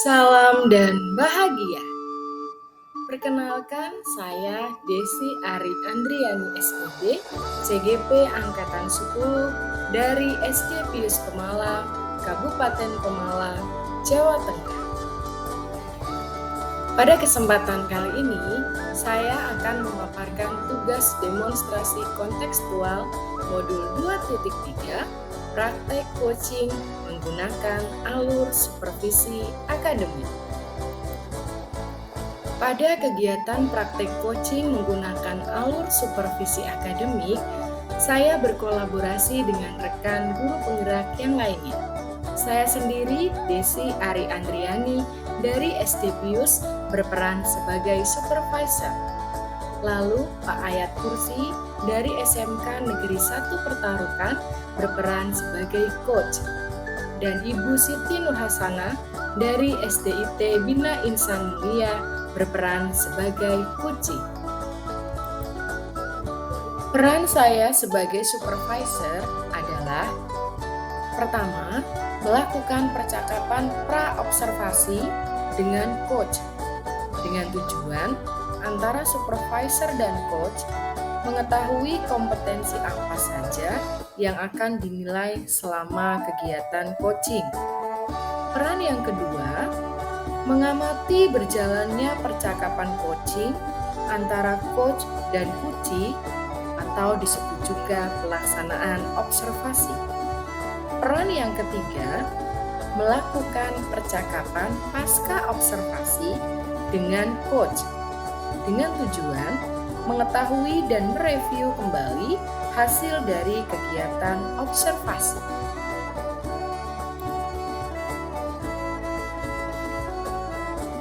Salam dan bahagia. Perkenalkan, saya Desi Ari Andriani SPD, CGP Angkatan 10 dari SD Pius Pemalang, Kabupaten Pemalang, Jawa Tengah. Pada kesempatan kali ini, saya akan memaparkan tugas demonstrasi kontekstual modul 2.3 praktek coaching menggunakan alur supervisi akademik. Pada kegiatan praktek coaching menggunakan alur supervisi akademik, saya berkolaborasi dengan rekan guru penggerak yang lainnya. Saya sendiri, Desi Ari Andriani, dari SD Pius berperan sebagai supervisor. Lalu Pak Ayat Kursi dari SMK Negeri 1 Pertarukan berperan sebagai coach. Dan Ibu Siti Nurhasana dari SDIT Bina Insan Mulia berperan sebagai coach. Peran saya sebagai supervisor adalah: pertama, melakukan percakapan pra-observasi dengan coach dengan tujuan antara supervisor dan coach mengetahui kompetensi apa saja yang akan dinilai selama kegiatan coaching. Peran yang kedua, mengamati berjalannya percakapan coaching antara coach dan coachee atau disebut juga pelaksanaan observasi. Peran yang ketiga, melakukan percakapan pasca observasi dengan coach dengan tujuan mengetahui dan mereview kembali hasil dari kegiatan observasi.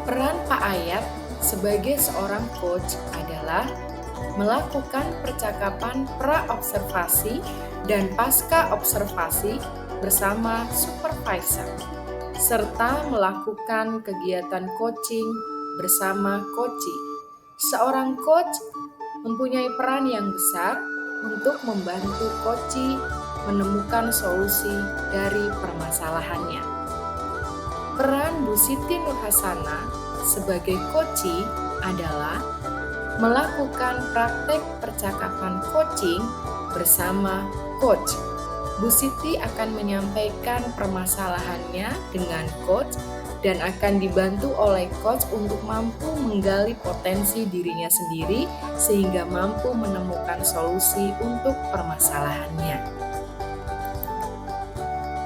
Peran Pak Ayat sebagai seorang coach adalah melakukan percakapan pra-observasi dan pasca observasi bersama supervisor, serta melakukan kegiatan coaching bersama coachee. Seorang coach mempunyai peran yang besar untuk membantu coachee menemukan solusi dari permasalahannya. Peran Bu Siti Nurhasana sebagai coachee adalah melakukan praktek percakapan coaching bersama coach. Bu Siti akan menyampaikan permasalahannya dengan coach dan akan dibantu oleh coach untuk mampu menggali potensi dirinya sendiri sehingga mampu menemukan solusi untuk permasalahannya.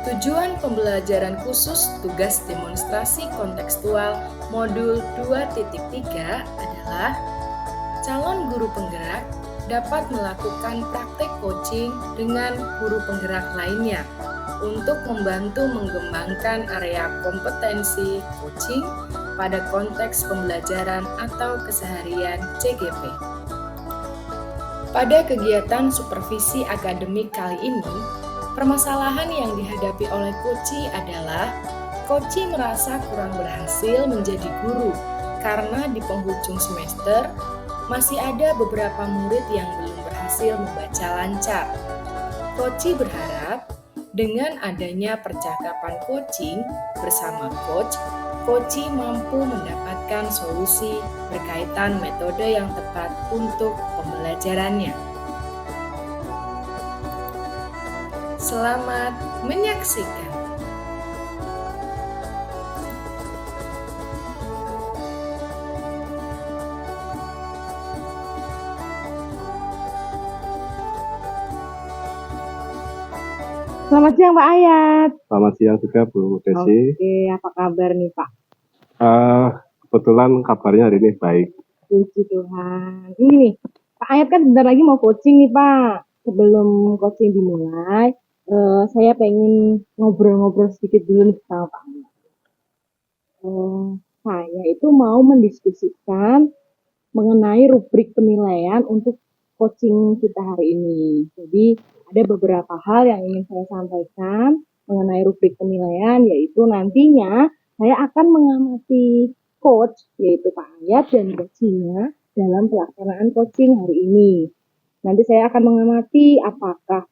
Tujuan pembelajaran khusus tugas demonstrasi kontekstual modul 2.3 adalah calon guru penggerak dapat melakukan praktek coaching dengan guru penggerak lainnya untuk membantu mengembangkan area kompetensi coaching pada konteks pembelajaran atau keseharian CGP. Pada kegiatan supervisi akademik kali ini, permasalahan yang dihadapi oleh coachee adalah coachee merasa kurang berhasil menjadi guru karena di penghujung semester masih ada beberapa murid yang belum berhasil membaca lancar. Coachee berharap dengan adanya percakapan coaching bersama coach, coachee mampu mendapatkan solusi berkaitan metode yang tepat untuk pembelajarannya. Selamat menyaksikan. Selamat siang Pak Ayat. Selamat siang juga Bu Desi. Oke, apa kabar nih Pak? Kebetulan kabarnya hari ini baik. Puji Tuhan. Ini nih, Pak Ayat kan bentar lagi mau coaching nih Pak. Sebelum coaching dimulai, saya pengen ngobrol-ngobrol sedikit dulu nih sama Pak Ayat. Saya itu mau mendiskusikan mengenai rubrik penilaian untuk coaching kita hari ini. Jadi ada beberapa hal yang ingin saya sampaikan mengenai rubrik penilaian, yaitu nantinya saya akan mengamati coach, yaitu Pak Ayat dan coachingnya dalam pelaksanaan coaching hari ini. Nanti saya akan mengamati apakah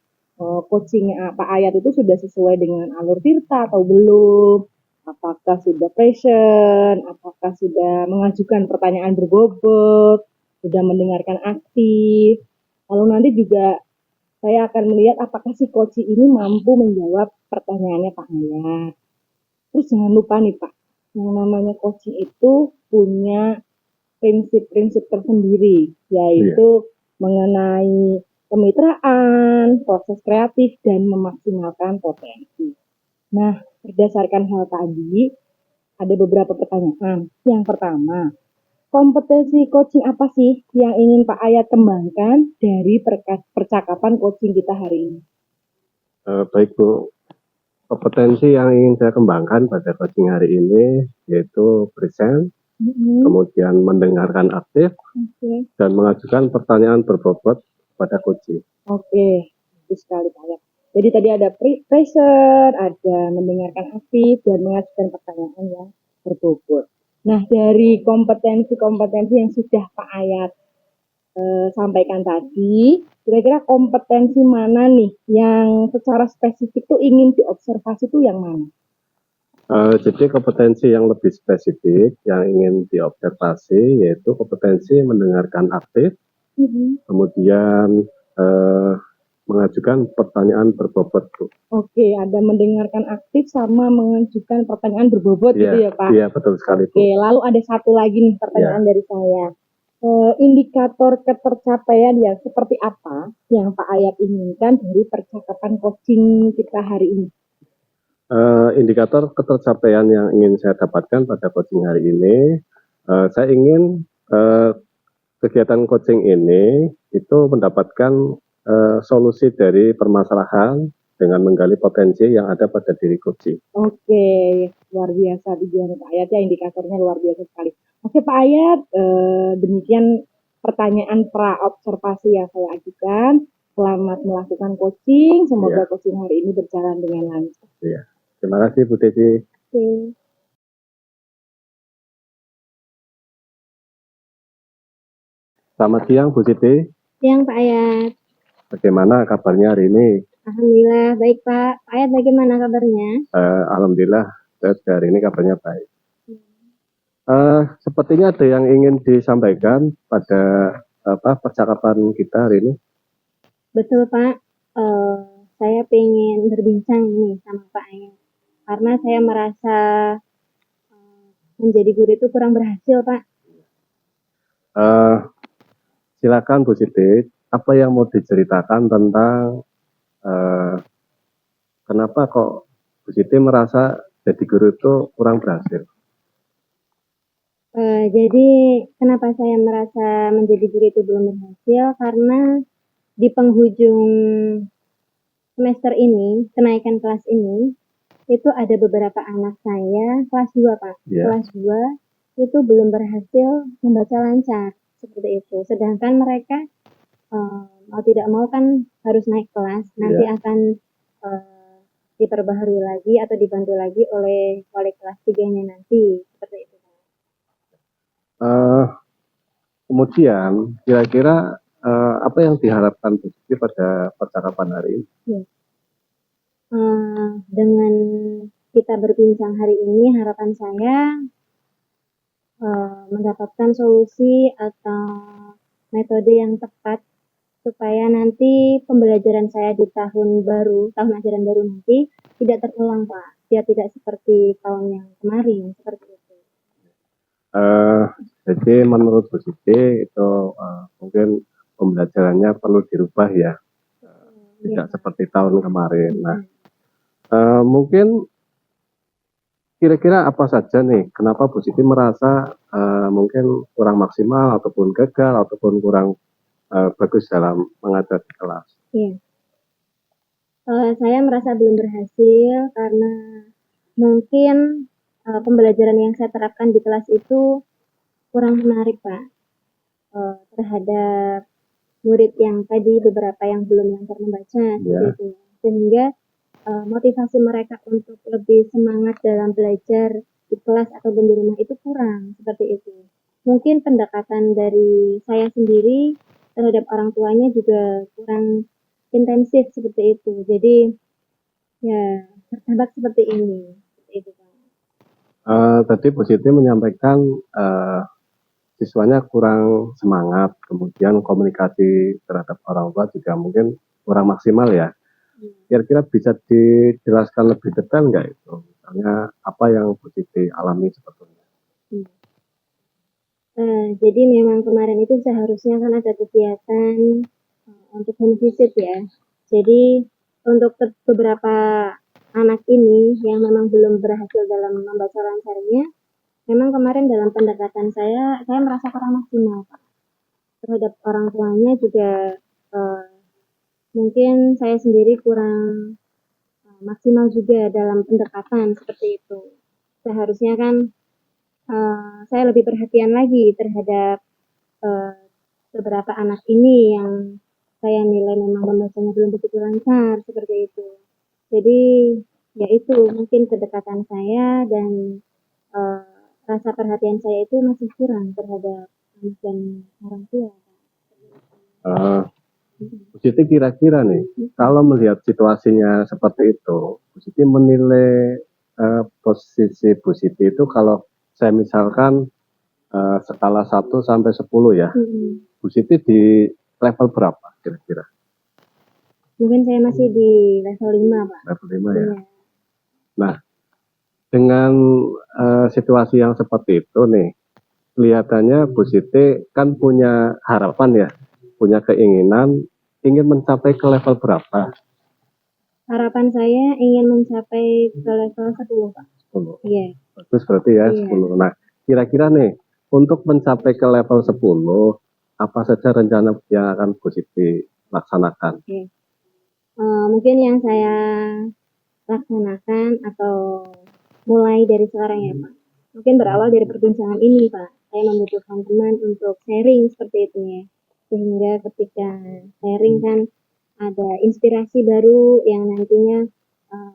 coachingnya Pak Ayat itu sudah sesuai dengan alur tirta atau belum. Apakah sudah present, apakah sudah mengajukan pertanyaan berbobot, sudah mendengarkan aktif. Lalu nanti juga saya akan melihat apakah si coach ini mampu menjawab pertanyaannya Pak Hayat. Terus jangan lupa nih Pak, yang namanya coaching itu punya prinsip-prinsip tersendiri, yaitu mengenai kemitraan, proses kreatif, dan memaksimalkan potensi. Nah, berdasarkan hal tadi, ada beberapa pertanyaan. Yang pertama, kompetensi coaching apa sih yang ingin Pak Ayat kembangkan dari percakapan coaching kita hari ini? Baik Bu, kompetensi yang ingin saya kembangkan pada coaching hari ini yaitu present, kemudian mendengarkan aktif, dan mengajukan pertanyaan berbobot pada coaching. Oke, bagus sekali Pak Ayat. Jadi tadi ada present, ada mendengarkan aktif, dan mengajukan pertanyaan yang berbobot. Nah, dari kompetensi-kompetensi yang sudah Pak Ayat sampaikan tadi, kira-kira kompetensi mana nih yang secara spesifik tuh ingin diobservasi tuh yang mana? Jadi kompetensi yang lebih spesifik yang ingin diobservasi yaitu kompetensi mendengarkan aktif, kemudian mengajukan pertanyaan berbobot. Oke, ada mendengarkan aktif sama mengajukan pertanyaan berbobot gitu ya Pak? Iya, betul sekali Bu. Oke, lalu ada satu lagi nih pertanyaan dari saya. Indikator ketercapaian yang seperti apa yang Pak Ayat inginkan dari percakapan coaching kita hari ini? Indikator ketercapaian yang ingin saya dapatkan pada coaching hari ini, saya ingin kegiatan coaching ini itu mendapatkan solusi dari permasalahan dengan menggali potensi yang ada pada diri coaching. Oke, luar biasa tujuan Pak Ayat ya, indikatornya luar biasa sekali. Oke Pak Ayat, demikian pertanyaan pra-observasi yang saya ajukan. Selamat melakukan coaching, semoga coaching hari ini berjalan dengan lancar. Iya. Terima kasih Bu Desi. Oke. Selamat siang Bu Siti. Siang Pak Ayat. Bagaimana kabarnya hari ini? Alhamdulillah baik Pak. Pak Ayat bagaimana kabarnya? Alhamdulillah, saya hari ini kabarnya baik. Sepertinya ada yang ingin disampaikan pada percakapan kita hari ini. Betul Pak. Saya pengen berbincang nih sama Pak Ayat. Karena saya merasa menjadi guru itu kurang berhasil Pak. Silakan Bu Siti, apa yang mau diceritakan tentang kenapa kok Bu Siti merasa jadi guru itu kurang berhasil? Jadi kenapa saya merasa menjadi guru itu belum berhasil? Karena di penghujung semester ini, kenaikan kelas ini, itu ada beberapa anak saya, kelas 2 Pak. Kelas 2 itu belum berhasil membaca lancar, seperti itu. Sedangkan mereka mau tidak mau kan harus naik kelas, nanti akan diperbaharui lagi atau dibantu lagi oleh wali kelas 3-nya nanti, seperti itu. Kemudian kira-kira apa yang diharapkan Bu Siti pada percakapan hari ini? Dengan kita berbincang hari ini, harapan saya mendapatkan solusi atau metode yang tepat supaya nanti pembelajaran saya di tahun ajaran baru nanti tidak terulang Pak. Dia tidak seperti tahun yang kemarin, seperti itu. Jadi menurut Bu Siti itu mungkin pembelajarannya perlu dirubah ya, tidak seperti tahun kemarin. Nah, mungkin kira-kira apa saja nih, kenapa Bu Siti merasa mungkin kurang maksimal ataupun gagal ataupun kurang bagus dalam mengajar di kelas? Iya. Saya merasa belum berhasil karena mungkin pembelajaran yang saya terapkan di kelas itu kurang menarik Pak terhadap murid yang tadi beberapa yang belum lancar membaca gitu. Sehingga motivasi mereka untuk lebih semangat dalam belajar di kelas atau di rumah itu kurang, seperti itu. Mungkin pendekatan dari saya sendiri terhadap orang tuanya juga kurang intensif seperti itu. Jadi ya bertambah seperti ini, seperti itu Pak. Tadi Bu Siti menyampaikan siswanya kurang semangat, kemudian komunikasi terhadap orang tua juga mungkin kurang maksimal ya. Kira-kira bisa dijelaskan lebih detail nggak itu? Misalnya apa yang Bu Siti alami sebetulnya? Jadi memang kemarin itu seharusnya kan ada kegiatan untuk home visit ya. Jadi untuk beberapa anak ini yang memang belum berhasil dalam membaca lancarnya, memang kemarin dalam pendekatan saya merasa kurang maksimal Pak. Terhadap orang tuanya juga mungkin saya sendiri kurang maksimal juga dalam pendekatan seperti itu. Seharusnya kan saya lebih perhatian lagi terhadap beberapa anak ini yang saya nilai memang membacanya belum begitu lancar seperti itu. Jadi ya itu mungkin kedekatan saya dan rasa perhatian saya itu masih kurang terhadap anak dan orang tua. Bu Siti kira-kira nih, kalau melihat situasinya seperti itu, Bu Siti menilai posisi Bu Siti itu kalau saya misalkan skala 1 sampai 10 ya, Bu Siti di level berapa kira-kira? Mungkin saya masih di level 5 Pak. Level 5 ya. Nah, dengan situasi yang seperti itu nih, kelihatannya Bu Siti kan punya harapan ya, punya keinginan ingin mencapai ke level berapa? Harapan saya ingin mencapai ke level 10 Pak. 10. Iya. Bagus berarti ya, 10. Nah, kira-kira nih, untuk mencapai ke level 10, apa saja rencana yang akan Bu Siti laksanakan? Mungkin yang saya laksanakan atau mulai dari sekarang ya Pak. Mungkin berawal dari perbincangan ini Pak. Saya membutuhkan teman untuk sharing seperti itu ya. Sehingga ketika sharing kan ada inspirasi baru yang nantinya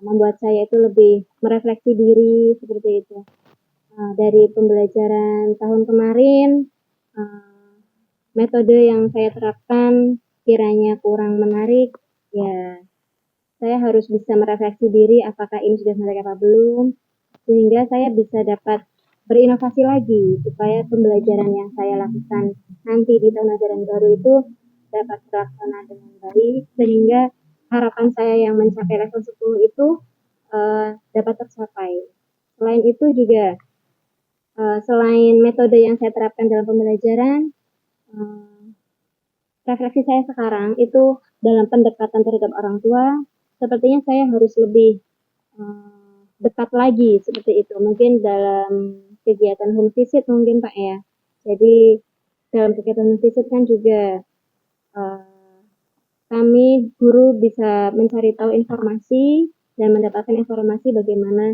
membuat saya itu lebih merefleksi diri seperti itu. Dari pembelajaran tahun kemarin, metode yang saya terapkan kiranya kurang menarik, ya saya harus bisa merefleksi diri apakah ini sudah menarik apa belum, sehingga saya bisa dapat berinovasi lagi supaya pembelajaran yang saya lakukan nanti di tahun ajaran baru itu dapat terlaksana dengan baik, sehingga harapan saya yang mencapai level 10 itu dapat tercapai. Selain itu juga selain metode yang saya terapkan dalam pembelajaran, refleksi saya sekarang itu dalam pendekatan terhadap orang tua, sepertinya saya harus lebih dekat lagi seperti itu. Mungkin dalam kegiatan home visit mungkin Pak ya. Jadi dalam kegiatan home visit kan juga kami guru bisa mencari tahu informasi dan mendapatkan informasi bagaimana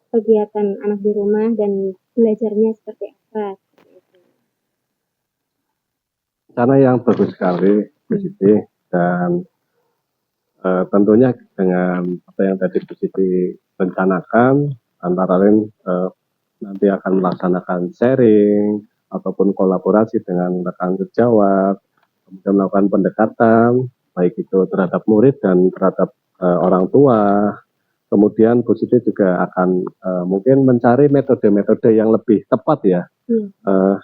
kegiatan anak di rumah dan belajarnya seperti apa. Rencana yang bagus sekali, Bu Siti, dan tentunya dengan apa yang tadi Bu Siti rencanakan, antara lain nanti akan melaksanakan sharing ataupun kolaborasi dengan rekan sejawat, kemudian melakukan pendekatan baik itu terhadap murid dan terhadap orang tua. Kemudian Bu Siti juga akan mungkin mencari metode-metode yang lebih tepat ya,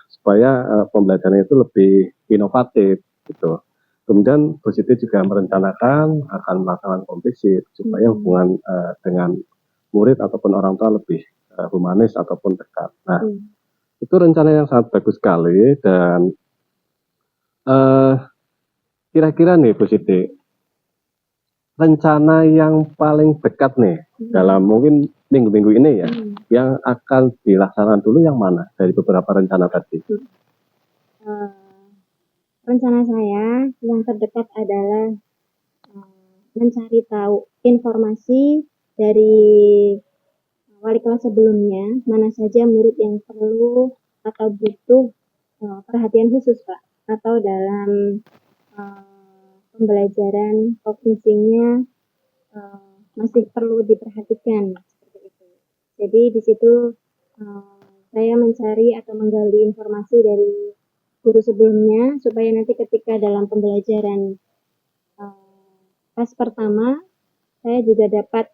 supaya pembelajaran itu lebih inovatif gitu. Kemudian Bu Siti juga merencanakan akan melakukan kompetisi supaya hubungan dengan murid ataupun orang tua lebih humanis ataupun dekat. Nah, itu rencana yang sangat bagus sekali dan kira-kira nih Bu Siti, rencana yang paling dekat nih dalam mungkin minggu-minggu ini ya, yang akan dilaksanakan dulu yang mana dari beberapa rencana tadi? Rencana saya yang terdekat adalah mencari tahu informasi dari wali kelas sebelumnya, mana saja murid yang perlu atau butuh perhatian khusus Pak, atau dalam pembelajaran focusingnya masih perlu diperhatikan seperti itu. Jadi di situ saya mencari atau menggali informasi dari guru sebelumnya supaya nanti ketika dalam pembelajaran kelas pertama saya juga dapat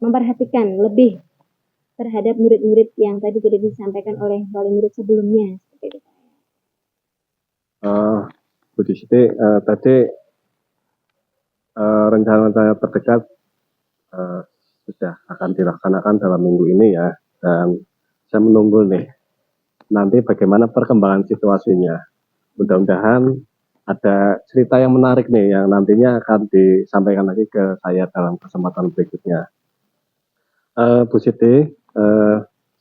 memperhatikan lebih terhadap murid-murid yang tadi sudah disampaikan oleh wali murid sebelumnya. Seperti itu. Bu Siti, tadi rencana-rencana terdekat sudah akan dilaksanakan dalam minggu ini ya, dan saya menunggu nih nanti bagaimana perkembangan situasinya. Mudah-mudahan ada cerita yang menarik nih yang nantinya akan disampaikan lagi ke saya dalam kesempatan berikutnya. Bu Siti,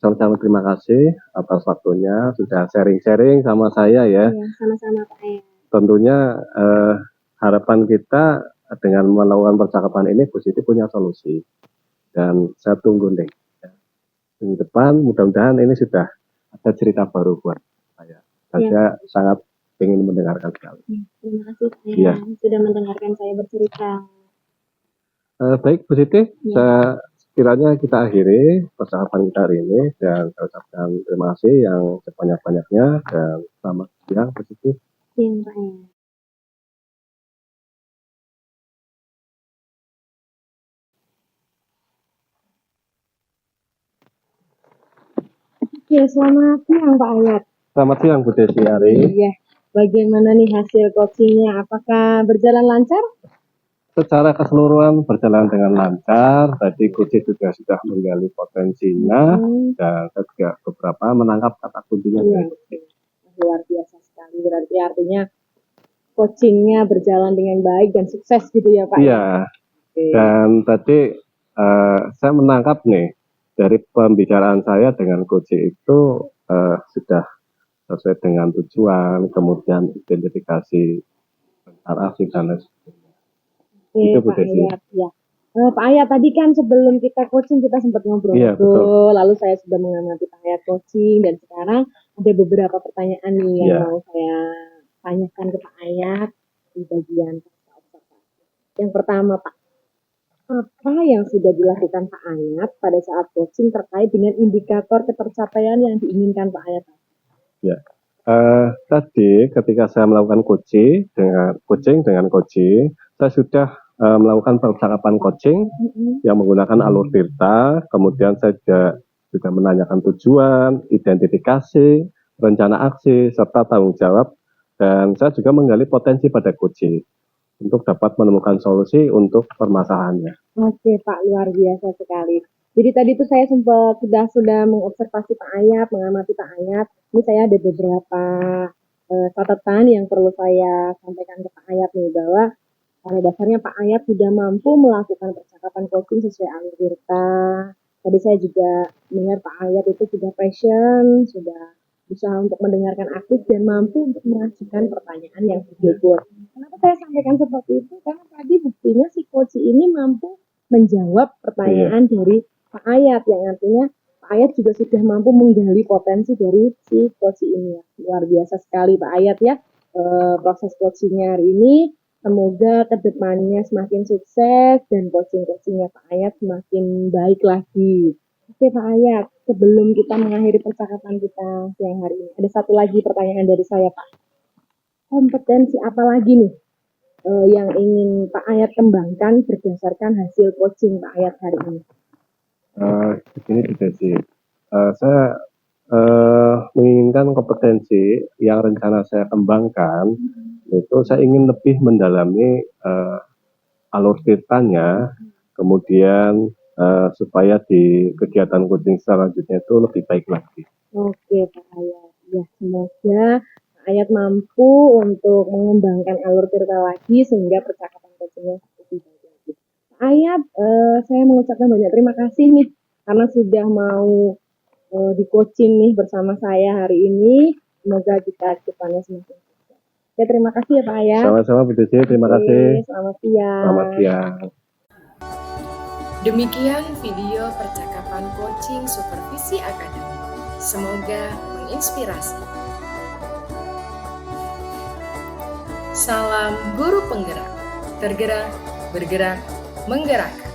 sama-sama terima kasih atas waktunya sudah sharing-sharing sama saya ya. Ya, sama-sama Pak Ayat. Tentunya harapan kita dengan melakukan percakapan ini Bu Siti punya solusi, dan saya tunggu nih minggu depan mudah-mudahan ini sudah ada cerita baru buat saya. Dan Ya. saya sangat ingin mendengarkan sekali. Terima kasih Pak Ayat Ya. sudah mendengarkan saya bercerita. Baik Bu Siti, Ya. saya kiranya kita akhiri percakapan kita hari ini, dan saya ucapkan terima kasih yang sebanyak-banyaknya, dan selamat siang Bu Siti. Siang Pak Ayat. Ya, selamat siang Pak Ayat. Selamat siang Bu Desi Ari. Iya, bagaimana nih hasil coachingnya? Apakah berjalan lancar? Secara keseluruhan berjalan dengan lancar. Tadi Coach juga sudah menggali potensinya, dan saya juga beberapa menangkap kata kuncinya Iya. dari Coach. Luar biasa sekali. Berarti artinya coachingnya berjalan dengan baik dan sukses gitu ya Pak? Iya. Oke. Dan tadi saya menangkap nih dari pembicaraan saya dengan Coach itu sudah sesuai dengan tujuan, kemudian identifikasi arah dan lain sebagainya. Oke, Itu, Bu Pak Desi. Ayat. Ya. Pak Ayat, tadi kan sebelum kita coaching kita sempat ngobrol. Iya, betul. Lalu saya sudah mengamati Pak Ayat coaching, dan sekarang ada beberapa pertanyaan nih yang Iya. mau saya tanyakan ke Pak Ayat di bagian observasi. Yang pertama Pak, apa yang sudah dilakukan Pak Ayat pada saat coaching terkait dengan indikator ketercapaian yang diinginkan Pak Ayat? Ya. Tadi ketika saya melakukan coaching dengan coaching, saya sudah melakukan percakapan coaching yang menggunakan alur Tirta. Kemudian saya juga menanyakan tujuan, identifikasi, rencana aksi, serta tanggung jawab. Dan saya juga menggali potensi pada coaching untuk dapat menemukan solusi untuk permasalahannya. Oke Pak, luar biasa sekali. Jadi tadi itu saya sempat sudah mengobservasi Pak Ayat, mengamati Pak Ayat. Ini saya ada beberapa catatan yang perlu saya sampaikan ke Pak Ayat nih, bahwa pada dasarnya Pak Ayat sudah mampu melakukan percakapan coaching sesuai alur Tirta. Tadi saya juga mendengar Pak Ayat itu sudah passion, sudah berusaha untuk mendengarkan aktif dan mampu untuk mengajukan pertanyaan yang berbobot. Kenapa saya sampaikan seperti itu? Karena tadi buktinya si coach ini mampu menjawab pertanyaan dari Pak Ayat, yang artinya Pak Ayat juga sudah mampu menggali potensi dari si coach ini. Luar biasa sekali Pak Ayat ya, proses coachingnya hari ini. Semoga kedepannya semakin sukses dan coaching-coachingnya Pak Ayat semakin baik lagi. Oke Pak Ayat, sebelum kita mengakhiri percakapan kita siang hari ini, ada satu lagi pertanyaan dari saya Pak. Kompetensi apa lagi nih yang ingin Pak Ayat kembangkan berdasarkan hasil coaching Pak Ayat hari ini? Begini juga sih, saya menginginkan kompetensi yang rencana saya kembangkan, itu saya ingin lebih mendalami alur tirtanya, kemudian supaya di kegiatan coaching selanjutnya itu lebih baik lagi. Oke Pak Ayat, ya semoga Pak Ayat mampu untuk mengembangkan alur tirta lagi sehingga percakapan coachingnya lebih baik lagi. Pak Ayat, saya mengucapkan banyak terima kasih nih karena sudah mau di coaching nih bersama saya hari ini. Semoga kita depannya semakin sukses. Oke, terima kasih ya Pak Ayat. Sama-sama Bu Desi, terima kasih. Selamat siang. Selamat siang. Demikian video percakapan coaching supervisi akademik. Semoga menginspirasi. Salam guru penggerak, tergerak, bergerak, menggerakkan.